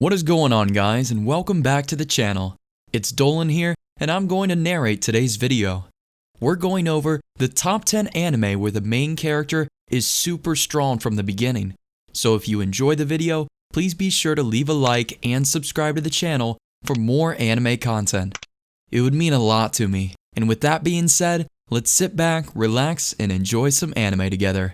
What is going on, guys, and welcome back to the channel. It's Dolan here, and I'm going to narrate today's video. We're going over the top 10 anime where the main character is super strong from the beginning. So if you enjoy the video, please be sure to leave a like and subscribe to the channel for more anime content. It would mean a lot to me. And with that being said, let's sit back, relax, and enjoy some anime together.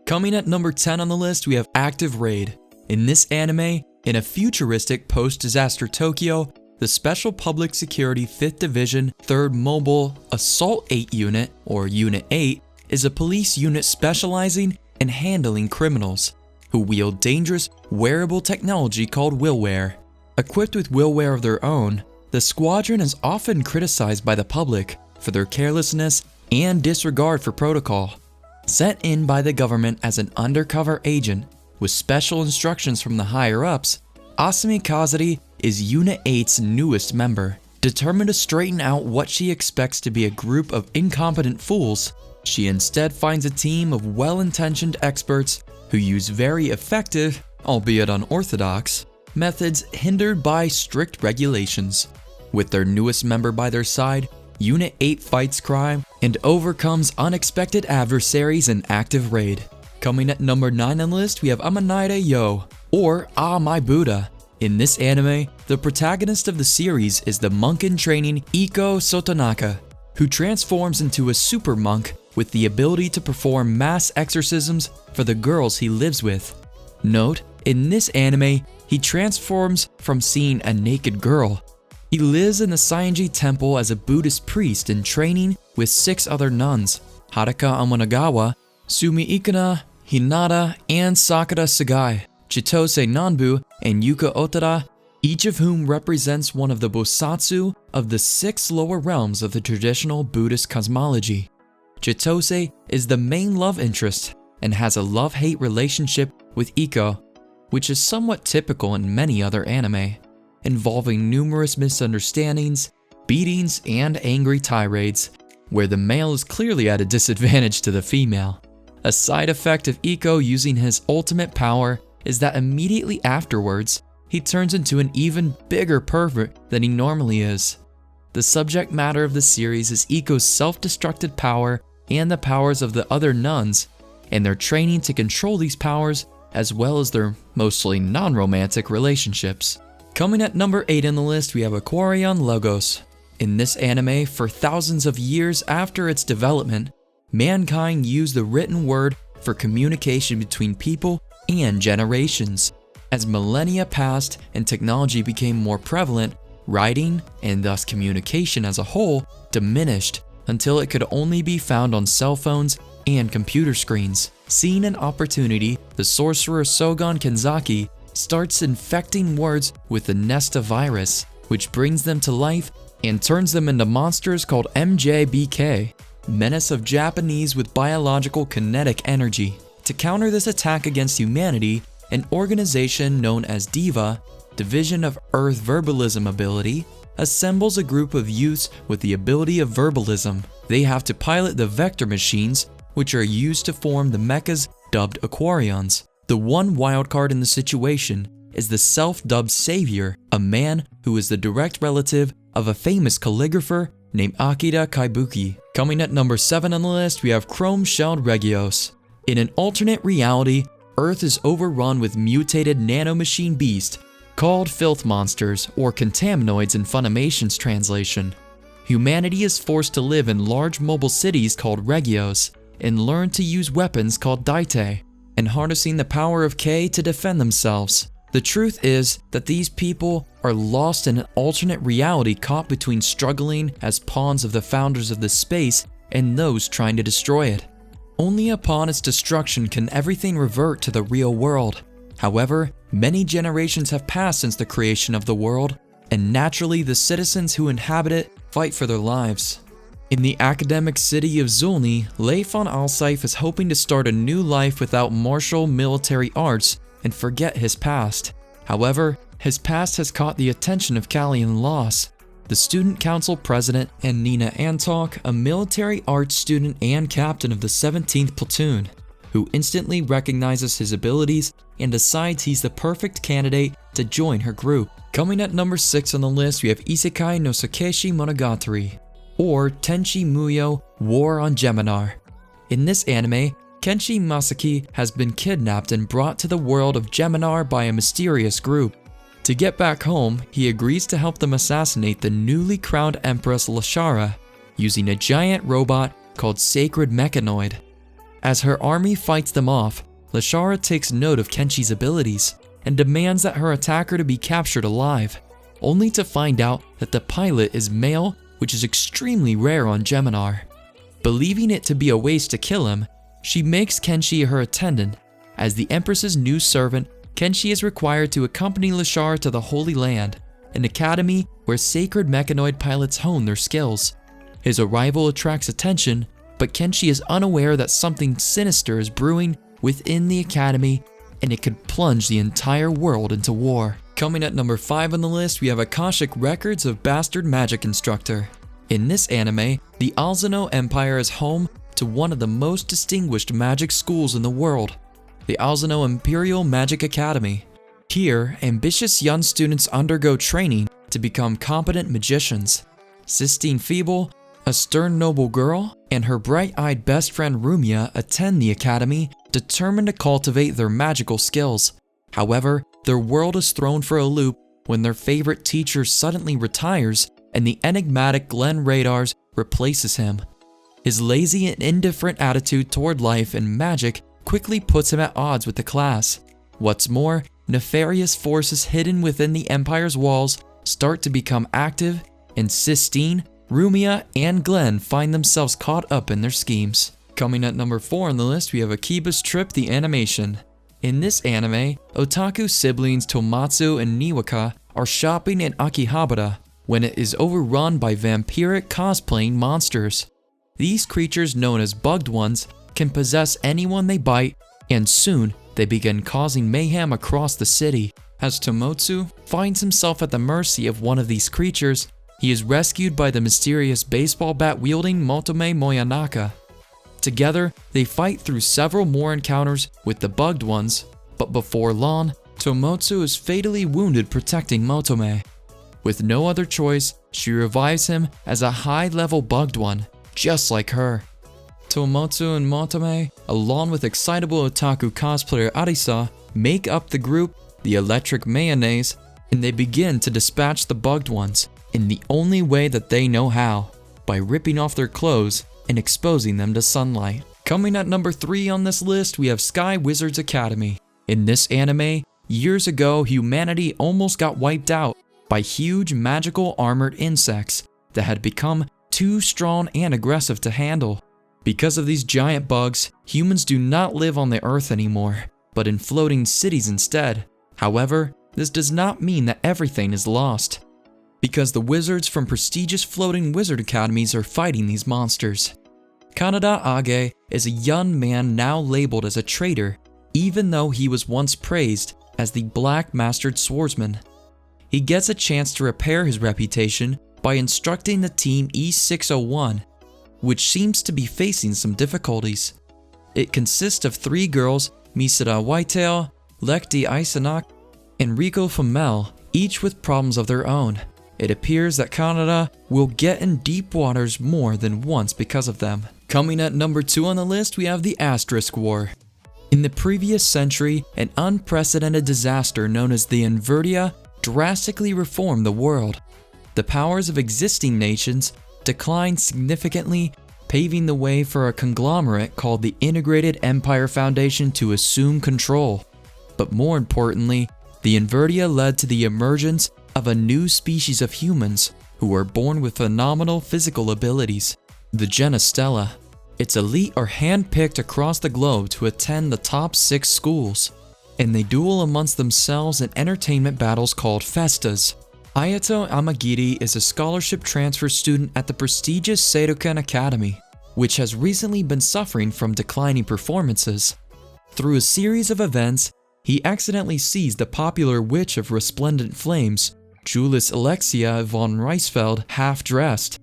Coming at number 10 on the list, we have Active Raid. In this anime, in a futuristic post-disaster Tokyo, the Special Public Security 5th Division 3rd Mobile Assault 8 Unit, or Unit 8, is a police unit specializing in handling criminals, who wield dangerous, wearable technology called willware. Equipped with willware of their own, the squadron is often criticized by the public for their carelessness and disregard for protocol. Sent in by the government as an undercover agent with special instructions from the higher-ups, Asami Kazari is Unit 8's newest member. Determined to straighten out what she expects to be a group of incompetent fools, she instead finds a team of well-intentioned experts who use very effective, albeit unorthodox, methods hindered by strict regulations. With their newest member by their side, Unit 8 fights crime and overcomes unexpected adversaries in Active Raid. Coming at number 9 on the list, we have Amanite Yo, or Ah My Buddha. In this anime, the protagonist of the series is the monk-in-training Iko Sotonaka, who transforms into a super monk with the ability to perform mass exorcisms for the girls he lives with. Note, in this anime, he transforms from seeing a naked girl. He lives in the Sainji Temple as a Buddhist priest in training with 6 other nuns, Haruka Amonagawa, Sumi Ikuna, Hinata, and Sakura Sagai, Chitose Nanbu, and Yuka Otada, each of whom represents one of the bosatsu of the 6 lower realms of the traditional Buddhist cosmology. Chitose is the main love interest and has a love-hate relationship with Iko, which is somewhat typical in many other anime, involving numerous misunderstandings, beatings, and angry tirades, where the male is clearly at a disadvantage to the female. A side effect of Iko using his ultimate power is that immediately afterwards, he turns into an even bigger pervert than he normally is. The subject matter of the series is Iko's self-destructed power and the powers of the other nuns, and their training to control these powers, as well as their mostly non-romantic relationships. Coming at number 8 on the list, we have Aquarion Logos. In this anime, for thousands of years after its development, mankind used the written word for communication between people and generations. As millennia passed and technology became more prevalent, writing, and thus communication as a whole, diminished until it could only be found on cell phones and computer screens. Seeing an opportunity, the sorcerer Sogon Kenzaki starts infecting words with the Nesta virus, which brings them to life and turns them into monsters called MJBK, Menace of Japanese with Biological Kinetic Energy. To counter this attack against humanity, an organization known as DIVA, Division of Earth Verbalism Ability, assembles a group of youths with the ability of verbalism. They have to pilot the vector machines, which are used to form the mechas dubbed Aquarions. The one wildcard in the situation is the self-dubbed Savior, a man who is the direct relative of a famous calligrapher named Akira Kaibuki. Coming at number 7 on the list, we have Chrome-Shelled Regios. In an alternate reality, Earth is overrun with mutated nanomachine beasts called filth monsters, or contaminoids in Funimation's translation. Humanity is forced to live in large mobile cities called Regios and learn to use weapons called Daite, and harnessing the power of K to defend themselves. The truth is that these people are lost in an alternate reality caught between struggling as pawns of the founders of this space and those trying to destroy it. Only upon its destruction can everything revert to the real world. However, many generations have passed since the creation of the world, and naturally the citizens who inhabit it fight for their lives. In the academic city of Zulni, Leif von Alsaif is hoping to start a new life without martial military arts and forget his past. However, his past has caught the attention of Callian Loss, the student council president, and Nina Antok, a military arts student and captain of the 17th Platoon, who instantly recognizes his abilities and decides he's the perfect candidate to join her group. Coming at number 6 on the list, we have Isekai no Sakeshi Monogatari, or Tenchi Muyo War on Geminar. In this anime, Kenshi Masaki has been kidnapped and brought to the world of Geminar by a mysterious group. To get back home, he agrees to help them assassinate the newly crowned Empress Lashara using a giant robot called Sacred Mechanoid. As her army fights them off, Lashara takes note of Kenshi's abilities and demands that her attacker to be captured alive, only to find out that the pilot is male, which is extremely rare on Geminar. Believing it to be a waste to kill him, she makes Kenshi her attendant. As the Empress's new servant, Kenshi is required to accompany Lashara to the Holy Land, an academy where sacred mechanoid pilots hone their skills. His arrival attracts attention, but Kenshi is unaware that something sinister is brewing within the academy, and it could plunge the entire world into war. Coming at number 5 on the list, we have Akashic Records of Bastard Magic Instructor. In this anime, the Alzano Empire is home to one of the most distinguished magic schools in the world, the Alzano Imperial Magic Academy. Here, ambitious young students undergo training to become competent magicians. Sistine Feeble, a stern noble girl, and her bright-eyed best friend Rumia attend the academy, determined to cultivate their magical skills. However, their world is thrown for a loop when their favorite teacher suddenly retires and the enigmatic Glenn Radars replaces him. His lazy and indifferent attitude toward life and magic quickly puts him at odds with the class. What's more, nefarious forces hidden within the Empire's walls start to become active, and Sistine, Rumia, and Glenn find themselves caught up in their schemes. Coming at number 4 on the list, we have Akiba's Trip the Animation. In this anime, Otaku siblings Tomatsu and Niwaka are shopping in Akihabara when it is overrun by vampiric cosplaying monsters. These creatures, known as bugged ones, can possess anyone they bite, and soon they begin causing mayhem across the city. As Tomotsu finds himself at the mercy of one of these creatures, he is rescued by the mysterious baseball bat-wielding Motome Moyanaka. Together, they fight through several more encounters with the bugged ones, but before long, Tomotsu is fatally wounded protecting Motome. With no other choice, she revives him as a high-level bugged one, just like her. Tomotsu and Motome, along with excitable otaku cosplayer Arisa, make up the group, the Electric Mayonnaise, and they begin to dispatch the bugged ones in the only way that they know how, by ripping off their clothes and exposing them to sunlight. Coming at number 3 on this list, we have Sky Wizards Academy. In this anime, years ago, humanity almost got wiped out by huge magical armored insects that had become too strong and aggressive to handle. Because of these giant bugs, humans do not live on the Earth anymore, but in floating cities instead. However, this does not mean that everything is lost, because the wizards from prestigious floating wizard academies are fighting these monsters. Kaneda Age is a young man now labeled as a traitor, even though he was once praised as the Black Mastered Swordsman. He gets a chance to repair his reputation by instructing the team E601, which seems to be facing some difficulties. It consists of 3 girls, Misada Whitetail, Lekti Isanak, and Riko Famel, each with problems of their own. It appears that Kaneda will get in deep waters more than once because of them. Coming at number 2 on the list, we have the Asterisk War. In the previous century, an unprecedented disaster known as the Invertia drastically reformed the world. The powers of existing nations declined significantly, paving the way for a conglomerate called the Integrated Empire Foundation to assume control. But more importantly, the Invertia led to the emergence of a new species of humans who were born with phenomenal physical abilities, the Genestella. Its elite are handpicked across the globe to attend the top 6 schools, and they duel amongst themselves in entertainment battles called festas. Ayato Amagiri is a scholarship transfer student at the prestigious Seidoken Academy, which has recently been suffering from declining performances. Through a series of events, he accidentally sees the popular Witch of Resplendent Flames, Julius Alexia von Reisfeld, half-dressed.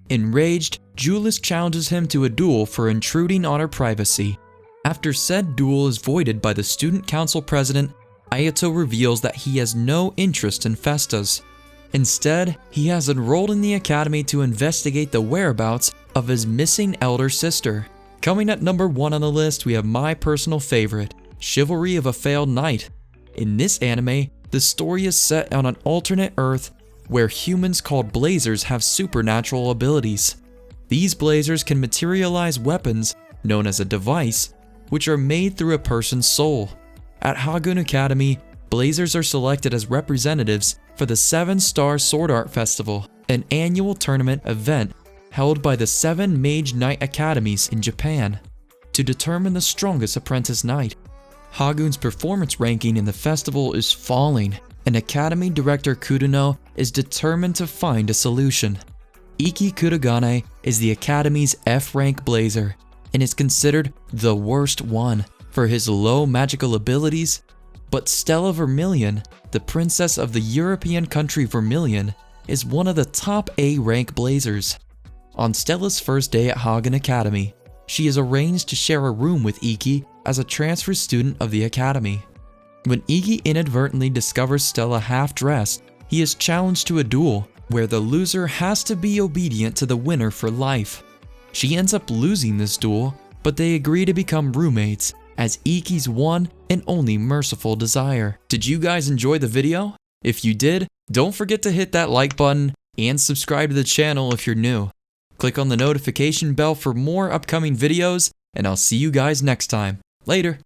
Enraged, Julius challenges him to a duel for intruding on her privacy. After said duel is voided by the student council president, Ayato reveals that he has no interest in festas. Instead, he has enrolled in the academy to investigate the whereabouts of his missing elder sister. Coming at number 1 on the list, we have my personal favorite, Chivalry of a Failed Knight. In this anime, the story is set on an alternate Earth where humans called Blazers have supernatural abilities. These Blazers can materialize weapons, known as a device, which are made through a person's soul. At Hagun Academy, Blazers are selected as representatives for the 7-Star Sword Art Festival, an annual tournament event held by the 7 Mage Knight Academies in Japan, to determine the strongest apprentice knight. Hagun's performance ranking in the festival is falling, and Academy Director Kudono is determined to find a solution. Iki Kurogane is the Academy's F-rank Blazer, and is considered the worst one for his low magical abilities, but Stella Vermilion, the princess of the European country Vermilion, is one of the top A-rank Blazers. On Stella's first day at Hagen Academy, she is arranged to share a room with Iki as a transfer student of the academy. When Iki inadvertently discovers Stella half-dressed, he is challenged to a duel where the loser has to be obedient to the winner for life. She ends up losing this duel, but they agree to become roommates as Iki's one and only merciful desire. Did you guys enjoy the video? If you did, don't forget to hit that like button and subscribe to the channel if you're new. Click on the notification bell for more upcoming videos, and I'll see you guys next time. Later.